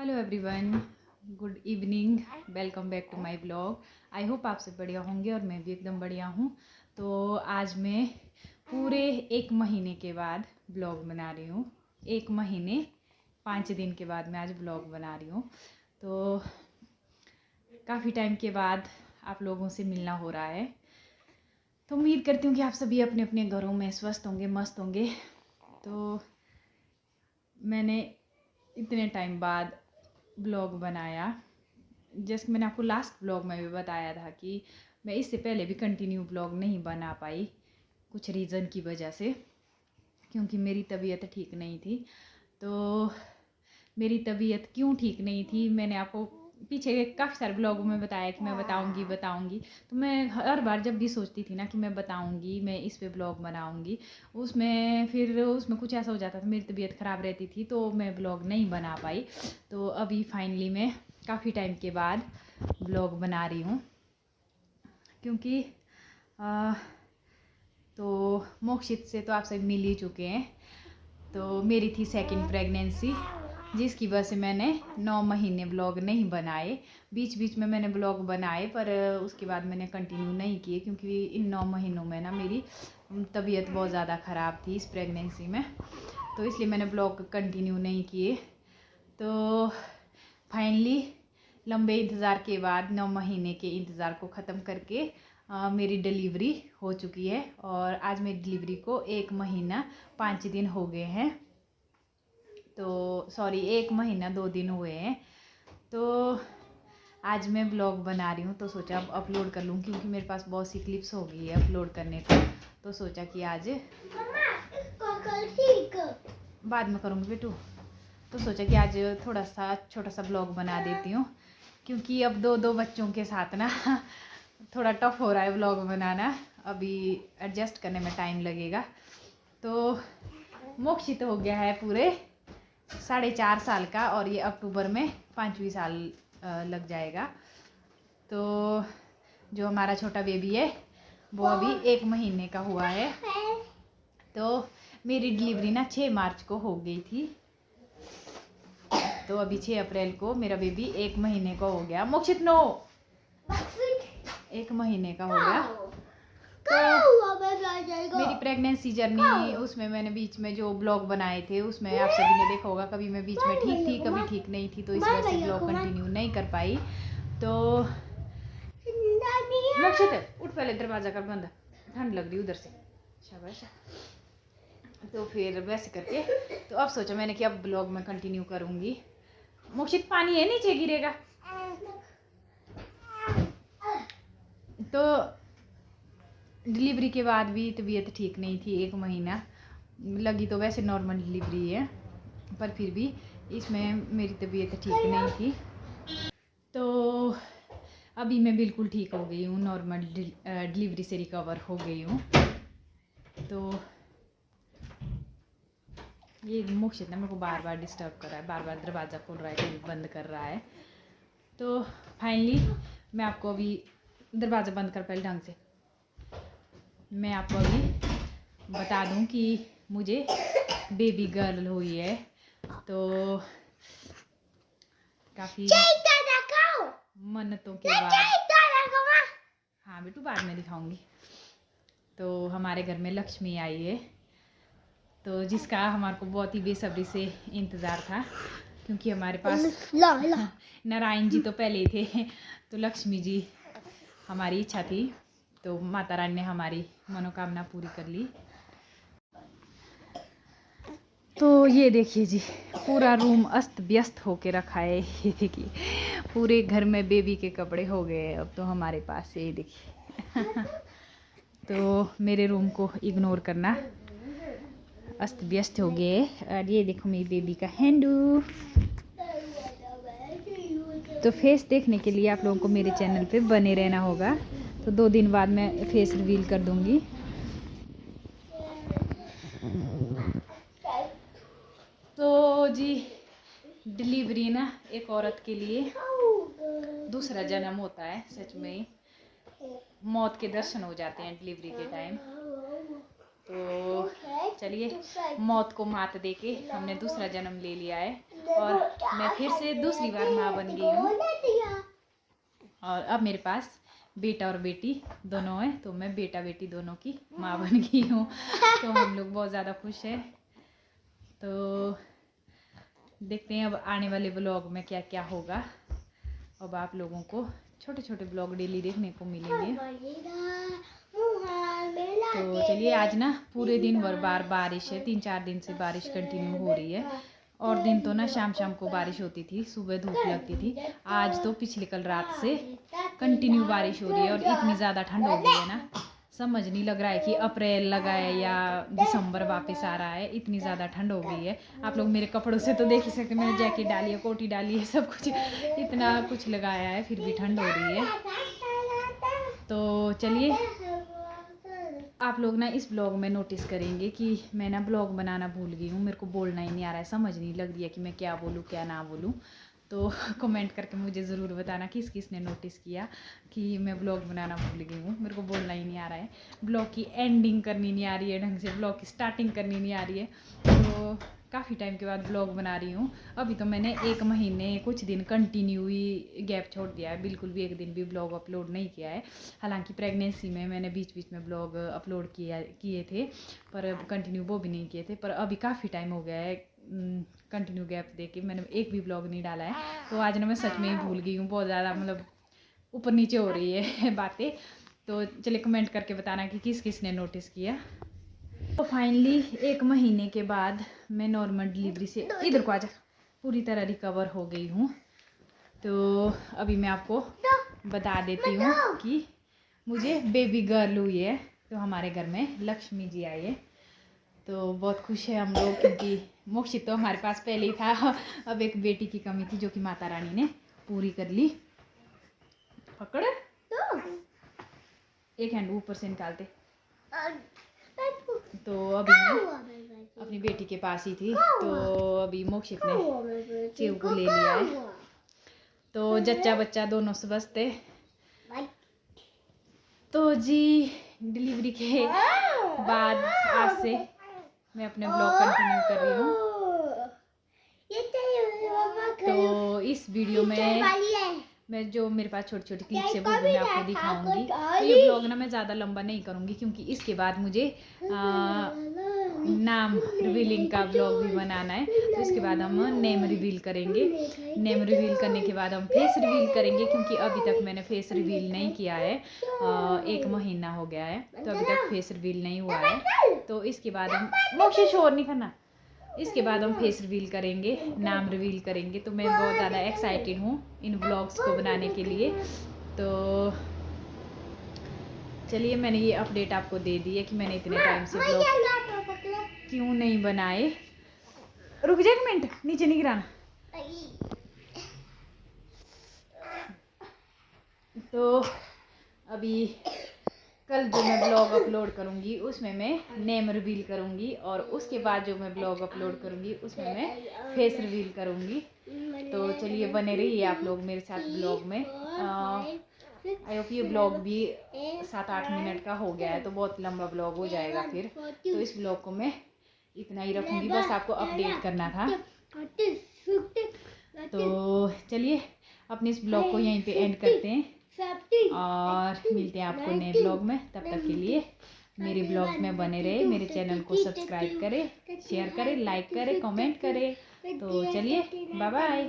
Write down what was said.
Hello everyone, good evening, welcome back to my blog. I hope आप सब बढ़िया होंगे और मैं भी एकदम बढ़िया हूँ। तो आज मैं पूरे 1 महीने के बाद ब्लॉग बना रही हूँ। 1 महीने 5 दिन के बाद मैं आज ब्लॉग बना रही हूँ। तो काफ़ी टाइम के बाद आप लोगों से मिलना हो रहा है। तो उम्मीद करती हूँ कि आप सभी अपने अपने घरों में स्वस्थ होंगे, मस्त होंगे। तो मैंने इतने टाइम बाद ब्लॉग बनाया। जैसे मैंने आपको लास्ट ब्लॉग में भी बताया था कि मैं इससे पहले भी कंटिन्यू ब्लॉग नहीं बना पाई कुछ रीज़न की वजह से, क्योंकि मेरी तबीयत ठीक नहीं थी। तो मेरी तबीयत क्यों ठीक नहीं थी मैंने आपको पीछे काफ़ी सारे ब्लॉगों में बताया कि मैं बताऊंगी। तो मैं हर बार जब भी सोचती थी ना कि मैं बताऊंगी, मैं इस पे ब्लॉग बनाऊंगी, उसमें कुछ ऐसा हो जाता था, मेरी तबीयत ख़राब रहती थी तो मैं ब्लॉग नहीं बना पाई। तो अभी फाइनली मैं काफ़ी टाइम के बाद ब्लॉग बना रही हूँ, क्योंकि तो मोक्षित से तो आप सब मिल ही चुके हैं। तो मेरी थी सेकंड प्रेगनेंसी, जिसकी वजह से मैंने 9 महीने ब्लॉग नहीं बनाए। बीच बीच में मैंने ब्लॉग बनाए पर उसके बाद मैंने कंटिन्यू नहीं किए, क्योंकि इन 9 महीनों में ना मेरी तबीयत बहुत ज़्यादा ख़राब थी इस प्रेगनेंसी में। तो इसलिए मैंने ब्लॉग कंटिन्यू नहीं किए। तो फाइनली लंबे इंतज़ार के बाद 9 महीने के इंतज़ार को ख़त्म करके मेरी डिलीवरी हो चुकी है। और आज मेरी डिलीवरी को 1 महीना 5 दिन हो गए हैं। तो सॉरी, 1 महीना 2 दिन हुए हैं। तो आज मैं ब्लॉग बना रही हूँ, तो सोचा अब अपलोड कर लूँ, क्योंकि मेरे पास बहुत सी क्लिप्स हो गई है अपलोड करने को। तो सोचा कि आज बाद में करूँगी बेटू। तो सोचा कि आज थोड़ा सा छोटा सा ब्लॉग बना देती हूँ, क्योंकि अब दो बच्चों के साथ ना थोड़ा टफ हो रहा है ब्लॉग बनाना। अभी एडजस्ट करने में टाइम लगेगा। तो मोक्षित हो गया है पूरे 4.5 साल का, और ये अक्टूबर में 5वीं साल लग जाएगा। तो जो हमारा छोटा बेबी है वो अभी 1 महीने का हुआ है। तो मेरी डिलीवरी ना 6 मार्च को हो गई थी। तो अभी 6 अप्रैल को मेरा बेबी 1 महीने का हो गया। मोक्षित नो 1 महीने का हो गया। तो मेरी प्रेगनेंसी जर्नी, उसमें मैंने बीच में जो ब्लॉग बनाए थे उसमें आप सभी ने देखा होगा, कभी मैं बीच में ठीक थी, कभी ठीक नहीं थी, तो इस वजह से ब्लॉग कंटिन्यू नहीं कर पाई। तो मोक्षित उठ, पहले दरवाजा कर बंद, ठंड लग रही उधर से, शाबाश। तो फिर वैसे करके तो अब सोचा मैंने कि अब ब्लॉग में कंटिन्यू करूँगी। मोक्षित पानी है, नीचे गिरेगा। तो डिलीवरी के बाद भी तबीयत ठीक नहीं थी 1 महीना। लगी तो वैसे नॉर्मल डिलीवरी है, पर फिर भी इसमें मेरी तबीयत ठीक नहीं थी। तो अभी मैं बिल्कुल ठीक हो गई हूँ, नॉर्मल डिलीवरी से रिकवर हो गई हूँ। तो ये मोक्षित ना मेरे को बार बार डिस्टर्ब कर रहा है, बार बार दरवाज़ा खोल रहा है, कभी बंद कर रहा है। तो फाइनली मैं आपको अभी दरवाज़ा बंद कर, पहले ढंग से मैं आपको अभी बता दूं कि मुझे बेबी गर्ल हुई है। तो काफ़ी मन्नतों के बाद, हाँ बेटू बाद में दिखाऊंगी। तो हमारे घर में लक्ष्मी आई है, तो जिसका हमारे को बहुत ही बेसब्री से इंतज़ार था, क्योंकि हमारे पास नारायण जी तो पहले ही थे, तो लक्ष्मी जी हमारी इच्छा थी। तो माता रानी ने हमारी मनोकामना पूरी कर ली। तो ये देखिए जी, पूरा रूम अस्त व्यस्त होके रखा है। ये देखिए पूरे घर में बेबी के कपड़े हो गए अब तो हमारे पास, ये देखिए तो मेरे रूम को इग्नोर करना, अस्त व्यस्त हो गए। और ये देखो मेरी बेबी का हैंडू। तो फेस देखने के लिए आप लोगों को मेरे चैनल पे बने रहना होगा। तो 2 दिन बाद मैं फेस रिवील कर दूंगी। तो जी डिलीवरी ना एक औरत के लिए दूसरा जन्म होता है। सच में मौत के दर्शन हो जाते हैं डिलीवरी के टाइम। तो चलिए, मौत को मात देके हमने दूसरा जन्म ले लिया है और मैं फिर से दूसरी बार माँ बन गई हूँ। और अब मेरे पास बेटा और बेटी दोनों हैं, तो मैं बेटा बेटी दोनों की माँ बन गई हूँ। तो हम लोग बहुत ज़्यादा खुश हैं। तो देखते हैं अब आने वाले ब्लॉग में क्या क्या होगा। अब आप लोगों को छोटे छोटे ब्लॉग डेली देखने को मिलेंगे। तो चलिए, आज ना पूरे दिन भर बारिश है, 3-4 दिन से बारिश कंटिन्यू हो रही है। और दिन तो ना शाम शाम को बारिश होती थी, सुबह धूप लगती थी। आज तो पिछले कल रात से कंटिन्यू बारिश हो रही है और इतनी ज़्यादा ठंड हो गई है ना, समझ नहीं लग रहा है कि अप्रैल लगा है या दिसंबर वापस आ रहा है। इतनी ज़्यादा ठंड हो गई है। आप लोग मेरे कपड़ों से तो देख ही सकते, मैंने जैकेट डाली है, कोटी डाली है, सब कुछ इतना कुछ लगाया है, फिर भी ठंड हो रही है। तो चलिए, आप लोग ना इस ब्लॉग में नोटिस करेंगे कि मैं ना ब्लॉग बनाना भूल गई हूँ। मेरे को बोलना ही नहीं आ रहा है, समझ नहीं लग रही है कि मैं क्या बोलूँ क्या ना बोलूँ। तो कमेंट करके मुझे ज़रूर बताना किस किस ने नोटिस किया कि मैं ब्लॉग बनाना भूल गई हूँ। मेरे को बोलना ही नहीं आ रहा है, ब्लॉग की एंडिंग करनी नहीं आ रही है ढंग से, ब्लॉग की स्टार्टिंग करनी नहीं आ रही है। तो काफ़ी टाइम के बाद ब्लॉग बना रही हूँ। अभी तो मैंने 1 महीने कुछ दिन कंटिन्यू ही गैप छोड़ दिया है, बिल्कुल भी एक दिन भी ब्लॉग अपलोड नहीं किया है। हालांकि प्रेगनेंसी में मैंने बीच बीच में ब्लॉग अपलोड किए थे, पर कंटिन्यू वो भी नहीं किए थे। पर अभी काफ़ी टाइम हो गया है कंटिन्यू गैप दे के मैंने एक भी ब्लॉग नहीं डाला है। तो आज ना मैं सच में ही भूल गई हूँ, बहुत ज़्यादा मतलब ऊपर नीचे हो रही है बातें। तो चलिए कमेंट करके बताना कि किस किस ने नोटिस किया। तो फाइनली 1 महीने के बाद मैं नॉर्मल डिलीवरी से इधर को आजा पूरी तरह रिकवर हो गई हूँ। तो अभी मैं आपको बता देती हूँ कि मुझे बेबी गर्ल हुई है। तो हमारे घर में लक्ष्मी जी आई है, तो बहुत खुश है हम लोग, क्योंकि मोक्षित तो हमारे पास पहले ही था। अब एक बेटी की कमी थी जो कि माता रानी ने पूरी कर ली। पकड़, एक हैंड ऊपर से निकालते। तो अभी मैं अपनी बेटी के पास ही थी, तो अभी मोक्षित ने चेव को ले लिया है। तो जच्चा बच्चा दोनों स्वस्थ है। तो जी, डिलीवरी के बाद आज से मैं अपने ब्लॉग कंटिन्यू कर रही हूँ। तो इस वीडियो में मैं जो मेरे पास छोटी छोटी क्लिप्स है वो भी मैं आपको दिखाऊंगी। तो ये ब्लॉग ना मैं ज़्यादा लंबा नहीं करूँगी, क्योंकि इसके बाद मुझे नाम रिवीलिंग का ब्लॉग भी बनाना है। तो इसके बाद हम नेम रिवील करेंगे। नेम रिवील करने के बाद हम फेस रिवील करेंगे, क्योंकि अभी तक मैंने फेस रिवील नहीं किया है। 1 महीना हो गया है, तो अभी तक फेस रिवील नहीं हुआ है। तो इसके बाद हम मोक्षी शोर नहीं करना, इसके बाद हम फेस रिवील करेंगे, नाम रिवील करेंगे। तो मैं बहुत ज़्यादा एक्साइटेड हूँ इन ब्लॉग्स को बनाने के लिए। तो चलिए, मैंने ये अपडेट आपको दे दी है कि मैंने इतने टाइम से ब्लॉग क्यों नहीं बनाए। रुक जा 1 मिनट, नीचे नहीं गिराना। तो अभी कल जो मैं ब्लॉग अपलोड करूँगी उसमें मैं नेम रिवील करूँगी, और उसके बाद जो मैं ब्लॉग अपलोड करूँगी उसमें मैं फेस रिवील करूँगी। तो चलिए, बने रहिए आप लोग मेरे साथ ब्लॉग में। आई होप ये ब्लॉग भी 7-8 मिनट का हो गया है, तो बहुत लंबा ब्लॉग हो जाएगा फिर। तो इस ब्लॉग को मैं इतना ही रखूँगी, बस आपको अपडेट करना था। तो चलिए, अपने इस ब्लॉग को यहीं पे एंड करते हैं और मिलते हैं आपको नए ब्लॉग में। तब तक के लिए मेरे ब्लॉग में बने रहे, मेरे चैनल को सब्सक्राइब करें, शेयर करें, लाइक करें, कमेंट करें। तो चलिए, बाय बाय।